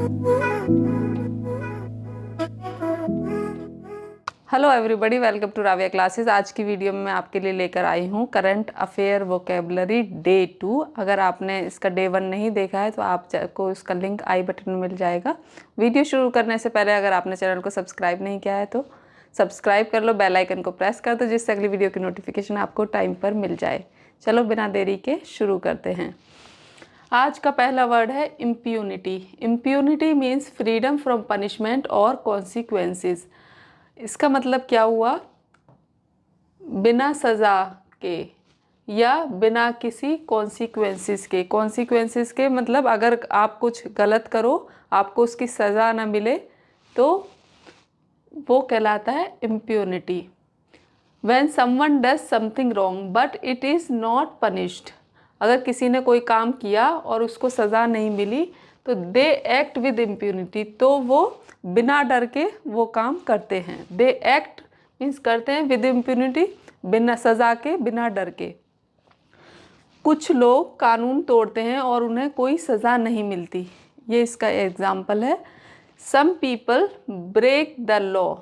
Hello everybody, welcome to Raviya classes. आज की video में मैं आपके लिए लेकर आई हूँ करंट अफेयर वोकेबलरी डे 2। अगर आपने इसका डे 1 नहीं देखा है तो आपको इसका लिंक आई बटन में मिल जाएगा। वीडियो शुरू करने से पहले अगर आपने चैनल को सब्सक्राइब नहीं किया है तो सब्सक्राइब कर लो, बेल आइकन को प्रेस कर दो जिससे अगली वीडियो की नोटिफिकेशन आपको टाइम पर मिल जाए। चलो बिना देरी के शुरू करते हैं। आज का पहला वर्ड है impunity. Impunity means freedom from punishment और कॉन्सिक्वेंसेस। इसका मतलब क्या हुआ? बिना सज़ा के या बिना किसी कॉन्सिक्वेंसेस के। कॉन्सिक्वेंसेस के मतलब अगर आप कुछ गलत करो, आपको उसकी सज़ा ना मिले तो वो कहलाता है impunity. When someone does something wrong but it is not punished. अगर किसी ने कोई काम किया और उसको सज़ा नहीं मिली तो दे एक्ट विद इम्प्यूनिटी, तो वो बिना डर के वो काम करते हैं। दे एक्ट मीन्स करते हैं, विद इम्प्यूनिटी बिना सज़ा के, बिना डर के। कुछ लोग कानून तोड़ते हैं और उन्हें कोई सज़ा नहीं मिलती, ये इसका एग्जाम्पल है। Some people break the law.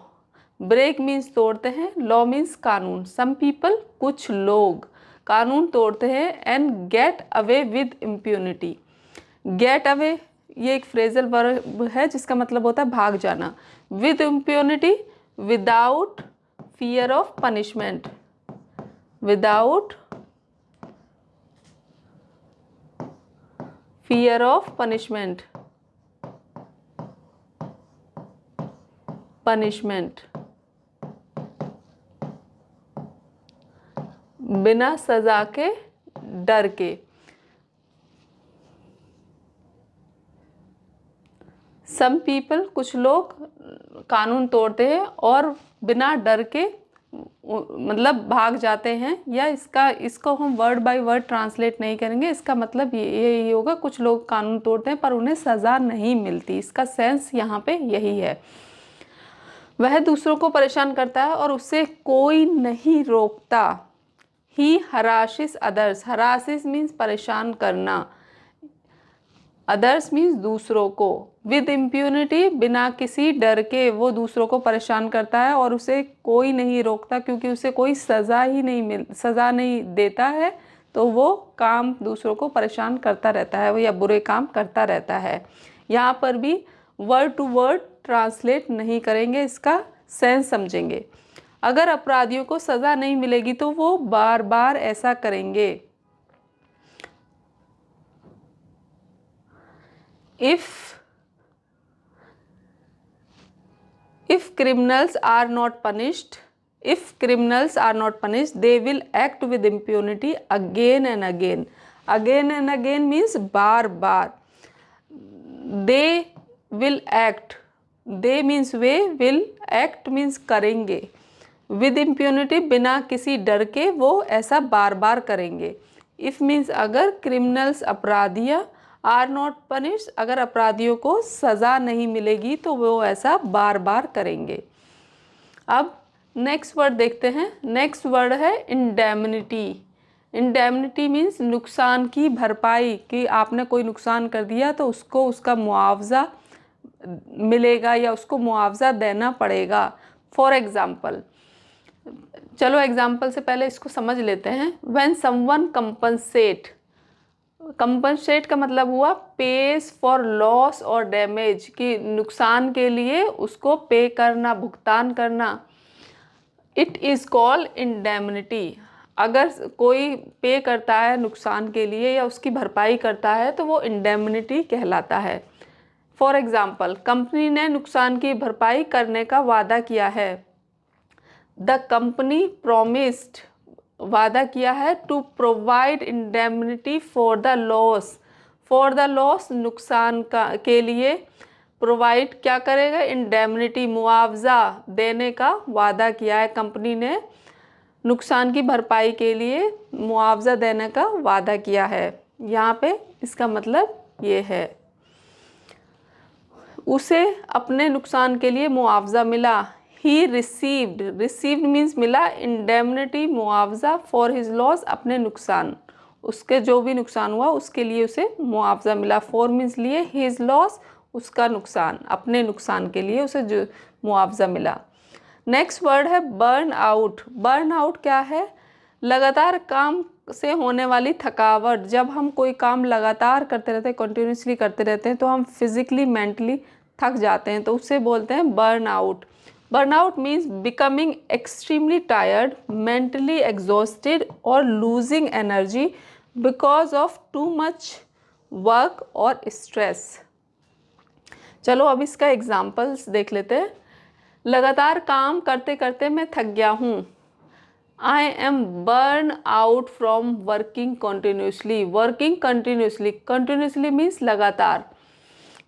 Break means तोड़ते हैं, लॉ मीन्स कानून। सम पीपल कुछ लोग कानून तोड़ते हैं and get away with impunity. Get away ये एक फ्रेजल वर्ब है जिसका मतलब होता है भाग जाना। With impunity without fear of punishment. Without fear of punishment. Punishment बिना सजा के, डर के। सम पीपल कुछ लोग कानून तोड़ते हैं और बिना डर के मतलब भाग जाते हैं, या इसको हम वर्ड बाय वर्ड ट्रांसलेट नहीं करेंगे। इसका मतलब यही होगा, कुछ लोग कानून तोड़ते हैं पर उन्हें सज़ा नहीं मिलती। इसका सेंस यहाँ पे यही है। वह दूसरों को परेशान करता है और उससे कोई नहीं रोकता। ही हराशिस अदर्स। हराशिस मीन्स परेशान करना, अदर्स मीन्स दूसरों को। विद इम्प्यूनिटी बिना किसी डर के वो दूसरों को परेशान करता है और उसे कोई नहीं रोकता, क्योंकि उसे कोई सज़ा नहीं देता है तो वो काम दूसरों को परेशान करता रहता है या बुरे काम करता रहता है। यहाँ पर भी वर्ड टू वर्ड ट्रांसलेट नहीं करेंगे, इसका सेंस समझेंगे। अगर अपराधियों को सज़ा नहीं मिलेगी तो वो बार बार ऐसा करेंगे। If criminals are not punished, they will act with impunity again and again. Again and again means bar bar. They will act, they means way, will act means करेंगे। With impunity बिना किसी डर के वो ऐसा बार बार करेंगे। If means अगर, criminals अपराधियाँ, are not punished अगर अपराधियों को सज़ा नहीं मिलेगी तो वो ऐसा बार बार करेंगे। अब नेक्स्ट वर्ड देखते हैं। नेक्स्ट वर्ड है इंडेमनिटी। इंडेमनिटी मीन्स नुकसान की भरपाई, कि आपने कोई नुकसान कर दिया तो उसको उसका मुआवजा मिलेगा या उसको मुआवजा देना पड़ेगा। फॉर एग्ज़ाम्पल, चलो एग्जाम्पल से पहले इसको समझ लेते हैं। When someone compensate. कंपनसेट का मतलब हुआ पेज फॉर लॉस और डैमेज, कि नुकसान के लिए उसको पे करना, भुगतान करना। It is called indemnity. अगर कोई पे करता है नुकसान के लिए या उसकी भरपाई करता है तो वो इंडेमनिटी कहलाता है। फॉर एग्ज़ाम्पल, कंपनी ने नुकसान की भरपाई करने का वादा किया है। द कंपनी प्रॉमिस्ड, वादा किया है, to provide indemnity for the loss. For the loss नुकसान के लिए, प्रोवाइड क्या करेगा? इंडेमनिटी, मुआवजा देने का वादा किया है। कंपनी ने नुकसान की भरपाई के लिए मुआवजा देने का वादा किया है। यहाँ पे इसका मतलब ये है, उसे अपने नुकसान के लिए मुआवजा मिला। ही रिसीव्ड, रिसीव्ड मीन्स मिला, इंडेमनिटी मुआवजा, फॉर हिज लॉस अपने नुकसान, उसके जो भी नुकसान हुआ उसके लिए उसे मुआवजा मिला। फॉर मीन्स लिए, हिज लॉस उसका नुकसान, अपने नुकसान के लिए उसे जो मुआवजा मिला। नेक्स्ट वर्ड है बर्न आउट। बर्न आउट क्या है? लगातार काम से होने वाली थकावट। जब हम कोई काम लगातार करते रहते हैं, कंटिन्यूसली करते रहते हैं, तो हम फिजिकली मेंटली थक जाते हैं, तो उससे बोलते हैं burn out. Burn out means becoming extremely tired, mentally exhausted और losing energy because of too much work और स्ट्रेस। चलो अब इसका एग्जाम्पल्स देख लेते हैं। लगातार काम करते करते मैं थक गया हूँ। I am burn out from working continuously. Working continuously, continuously means लगातार,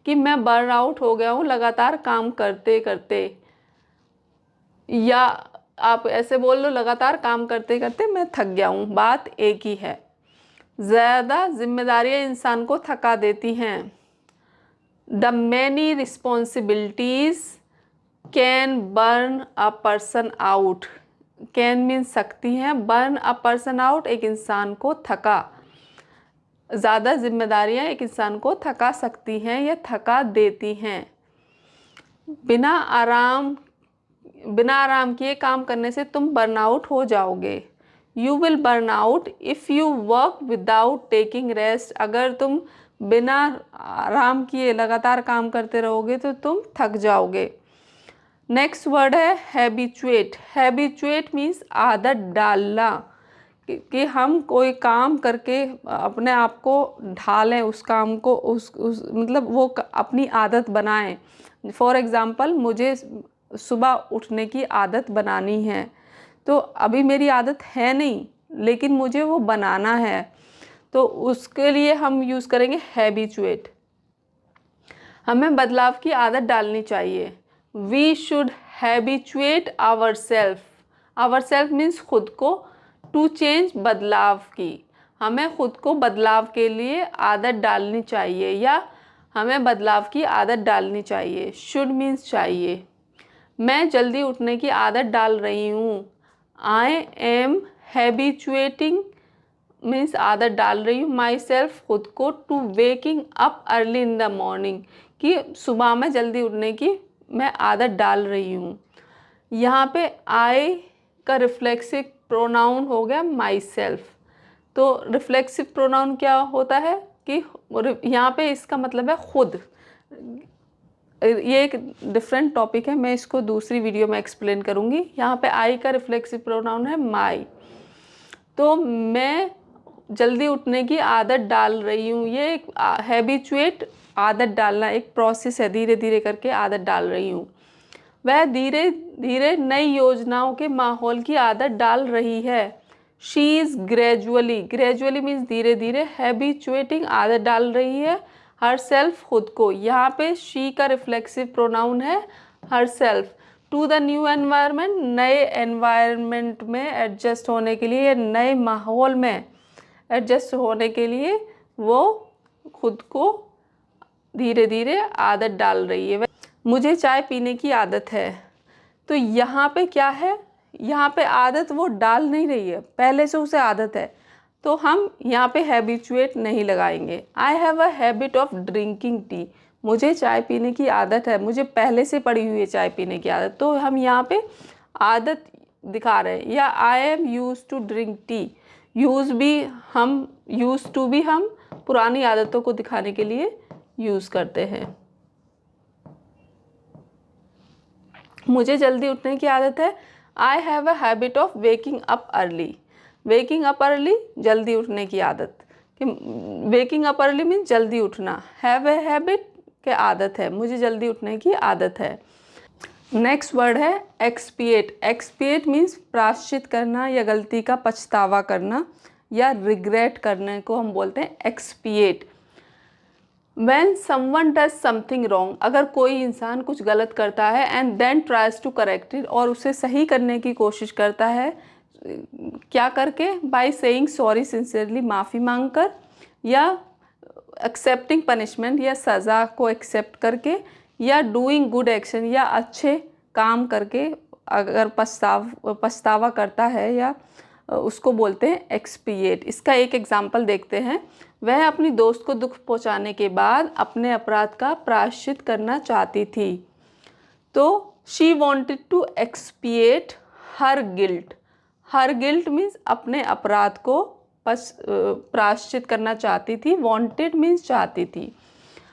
कि मैं बर्न आउट हो गया हूँ लगातार काम करते करते, या आप ऐसे बोल लो लगातार काम करते करते मैं थक गया हूँ, बात एक ही है। ज़्यादा जिम्मेदारियाँ इंसान को थका देती हैं। The many responsibilities can burn a person out. Can mean सकती हैं, बर्न अ पर्सन आउट एक इंसान को थका। ज़्यादा जिम्मेदारियां एक इंसान को थका सकती हैं या थका देती हैं। बिना आराम किए काम करने से तुम बर्नआउट हो जाओगे। You will burn out if you work without taking rest. अगर तुम बिना आराम किए लगातार काम करते रहोगे तो तुम थक जाओगे। नेक्स्ट वर्ड है हैबिचुएट। हैबिचुएट मीन्स आदत डालना, कि हम कोई काम करके अपने आप को ढालें, उस काम को उस मतलब वो अपनी आदत बनाएं। फॉर एग्ज़ाम्पल, मुझे सुबह उठने की आदत बनानी है, तो अभी मेरी आदत है नहीं लेकिन मुझे वो बनाना है, तो उसके लिए हम यूज़ करेंगे हैबिचुएट। हमें बदलाव की आदत डालनी चाहिए। We should habituate ourself means खुद को, टू चेंज बदलाव की। हमें खुद को बदलाव के लिए आदत डालनी चाहिए, या हमें बदलाव की आदत डालनी चाहिए। शुड मीन्स चाहिए। मैं जल्दी उठने की आदत डाल रही हूँ। आई एम हैबिचुएटिंग मीन्स आदत डाल रही हूँ माई सेल्फ खुद को, to waking up early in the morning, कि सुबह में जल्दी उठने की मैं आदत डाल रही हूँ। यहाँ पे आई का रिफ्लेक्सिव प्रोनाउन हो गया माई सेल्फ। तो रिफ्लेक्सिव प्रोनाउन क्या होता है कि यहाँ पे इसका मतलब है खुद। ये एक डिफरेंट टॉपिक है, मैं इसको दूसरी वीडियो में एक्सप्लेन करूँगी। यहाँ पे आई का रिफ्लेक्सिव प्रोनाउन है माई। तो मैं जल्दी उठने की आदत डाल रही हूँ, ये एक हैबिचुएट आदत डालना एक प्रोसेस है, धीरे धीरे करके आदत डाल रही हूँ। वह धीरे धीरे नई योजनाओं के माहौल की आदत डाल रही है। शी इज़ ग्रेजुअली मीन्स धीरे धीरे, हैबिचुएटिंग आदत डाल रही है हर सेल्फ खुद को। यहाँ पे शी का रिफ्लेक्सिव प्रोनाउन है herself. To the new environment, नए एनवायरनमेंट में एडजस्ट होने के लिए, नए माहौल में एडजस्ट होने के लिए वो खुद को धीरे धीरे आदत डाल रही है। मुझे चाय पीने की आदत है। तो यहाँ पे क्या है, यहाँ पे आदत वो डाल नहीं रही है, पहले से उसे आदत है, तो हम यहाँ पे हैबिचुएट नहीं लगाएंगे। I have a habit of drinking tea. मुझे चाय पीने की आदत है, मुझे पहले से पड़ी हुई है चाय पीने की आदत, तो हम यहाँ पे आदत दिखा रहे हैं। या I am use to drink tea. Use to भी हम पुरानी आदतों को दिखाने के लिए यूज़ करते हैं। मुझे जल्दी उठने की आदत है। I have a habit of waking up early. Waking up early, जल्दी उठने की आदत, कि वेकिंग अप अर्ली मीन्स जल्दी उठना। हैव ए हैबिट के आदत है, मुझे जल्दी उठने की आदत है। नेक्स्ट वर्ड है एक्सपिएट। एक्सपिएट मीन्स प्रायश्चित करना या गलती का पछतावा करना या रिग्रेट करने को हम बोलते हैं एक्सपिएट। When someone does something wrong, अगर कोई इंसान कुछ गलत करता है and then tries to correct it, और उसे सही करने की कोशिश करता है, क्या करके? by saying sorry sincerely, माफ़ी मांगकर, या accepting punishment, या सज़ा को एक्सेप्ट करके, या doing good action, या अच्छे काम करके। अगर पछतावा करता है या उसको बोलते हैं एक्सपिएट। इसका एक एग्जाम्पल देखते हैं। वह अपनी दोस्त को दुख पहुंचाने के बाद अपने अपराध का प्रायश्चित करना चाहती थी। तो she wanted to expiate her guilt. Her guilt means अपने अपराध को प्रायश्चित करना चाहती थी। वॉन्टेड मीन्स चाहती थी।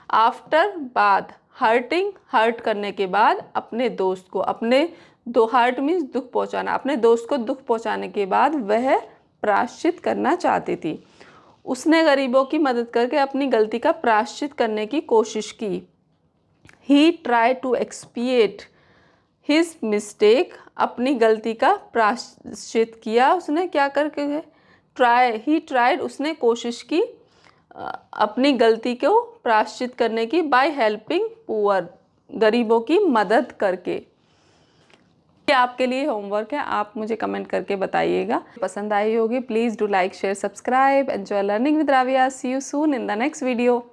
आफ्टर बाद, हर्टिंग हर्ट करने के बाद अपने दोस्त को, हर्ट मीन्स दुख पहुंचाना, अपने दोस्त को दुख पहुंचाने के बाद वह प्रायश्चित करना चाहती थी। उसने गरीबों की मदद करके अपनी गलती का प्रायश्चित करने की कोशिश की। ही ट्राई टू एक्सपिएट हिज मिस्टेक। अपनी गलती का प्रायश्चित किया उसने, क्या करके? ही ट्राइड, उसने कोशिश की अपनी गलती को प्रायश्चित करने की। बाय हेल्पिंग पुअर, गरीबों की मदद करके। ये आपके लिए होमवर्क है, आप मुझे कमेंट करके बताइएगा। पसंद आई होगी, please do like share subscribe. Enjoy learning with Raviya. See you soon in the next video.